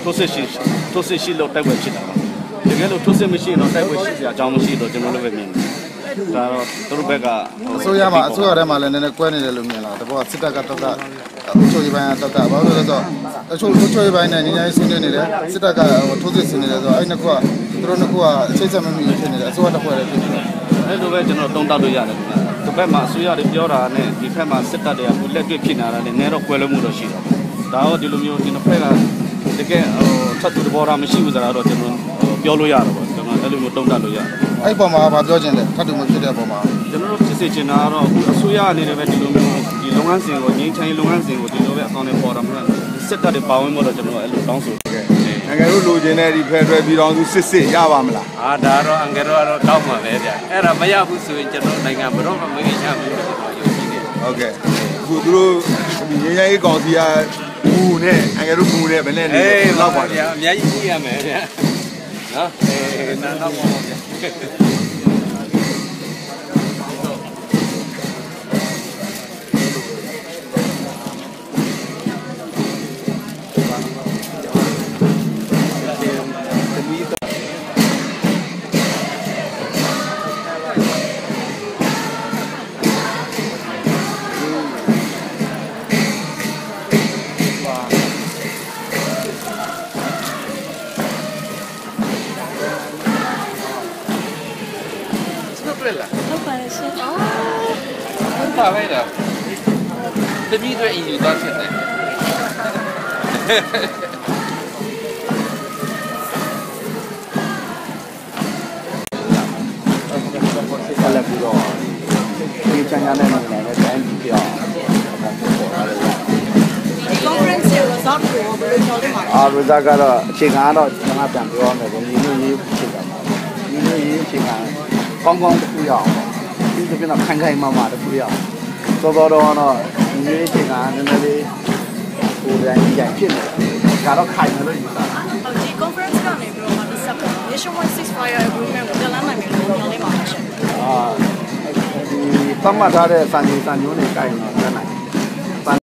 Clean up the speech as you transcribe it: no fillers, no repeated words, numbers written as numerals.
ထိုးစစ်ရှိလို့တိုက်ပွဲဖြစ်တာပါတကယ်လို့ထိုးစစ်မရှိရင်တော့တိုက်ပွဲရှိစရာအကြောင်းမရှိတော့ကျွန်တော်တို့ပဲမြင်တယ်ဒါတော့သူတို့ဘက်ကအစိုးရထဲမှာလည်းနည်းနည်းကွဲနေတယ်လို့မြင်လာတဘောစစ်တပ်ကတော့အချို့ဒီပိုင်းကတော့ဘာလို့လဲဆိုတော့အချို့ဒီပိုင်းနဲ့ညီညီဆင်းနေတယ်စစ်တပ်ကထိုးစစ်ဆင်နေတယ်ဆိုတော့အဲ့နှစ်ခုကသူတို့နှစ်ခုကအချိတ်ဆက်မမိဖြစ်နေတယ်အစိုးရတစ်ဖွဲ့လည်းဖြစ်နေတယ်အဲ့လိုပဲကျွန်တော်တုံ့တက်လို့ရတယ်ဒီဘက်မှာအစိုးရတွေပြောတာနဲ့ဒီဘက်မှာစစ်တပ်တွေကလက်တွေ့ဖြစ်နေတာလည်းနည်းတော့ကွဲလွဲမှုတော့ရှိတော့ဒါတော့ဒီလိုမျိုးဒီနှစ်ဖက်ကတကယ်ထပ်သူတဘောတာမရှိဘူးဆိုတာတော့ကျွန်တော်ပြောလို့ရတော့ပေါ့ကျွန်တော်အဲ့လိုမျိုးတုံ့တက်လို့ရတယ်အဲ့ပေါ်မှာဘာပြောချင်လဲထပ်တူမဖြစ်တဲ့ပေါ်မှာကျွန်တော်တို့ဖြစ်စေချင်တာကတော့အစိုးရအနေနဲ့ပဲဒီလိုမျိုးဒီလုပ်ငန်းစဉ်ကိုငြိမ်းချမ်းရေးလုပ်ငန်းစဉ်ကိုဒီလိုပဲအကောင့်နဲ့ပေါ်တာမှစစ်တပ်တွေပါဝင်ဖို့တော့ကျွန်တော်အဲ့လိုတောင်းဆိုခဲ့အငယ်တို့လိုချင်တဲ့ဒီဖက်ဒရယ်ပြည်တော်စုစစ်ရပါမလားဒါတော့အငယ်တို့ကတော့တောင်းမှာပဲဗျအဲ့ဒါမရဘူးဆိုရင်ကျွန်တော်နိုင်ငံဘယ်တော့မှမငြိမ်းချမ်းဘူးလို့ကျွန်တော်ယုံကြည်တယ်ဟုတ်ကဲ့အခုသူတို့ငြိမ်းချမ်းရေးကောင်စီကဘူနဲ့အငယ်တို့ဘူနဲ့ဘယ်နဲ့လဲလောက်ပါဗျာအများကြီးကြည့်ရမယ်ဗျာနော်နားတော့ပါဗျာဟုတ်ပါတယ်ရှင်။ဟုတ်ပါပဲလား။တပည့်တွေအင်ယူသွားဖြစ်တယ်။ဆက်လက်ပြီးတော့ဒီချန်နယ်နဲ့လည်းတိုင်းပြည်ပြောင်းပေါ်လာတယ်။ conference ရဲ့ result ကိုဘယ်လိုပြောလဲ။ result ကတော့အခြေခံကတော့ကျွန်တော်ပြန်ပြောရမယ်ဆိုညီညွတ်ရေးဖြစ်တာပါ။ညီညွတ်ရေးအခြေခံကောင်းတစ်ခုရအောင်ဒီလိုပြန်တော့ခိုင်ခိုင်မာမာတစ်ခုရအောင်စောစောတော့ညီညွတ်ရေးအခြေခံနည်းနည်းလေးကိုယ်တိုင်ကြိုင်ဖြစ်နေတာဒါတော့ခိုင်တယ်လို့ယူဆတာဟုတ်ဒီ conference ကနေပြီးတော့ဒီ nationwide ceasefire agreement ကိုပြန်လာနိုင်မယ်လို့ညွှန်လေးပါရှင်ဒီသတ်မှတ်ထားတဲ့စံချိန်စံညွှန်းတွေကိုင်တော့ပြန်နိုင်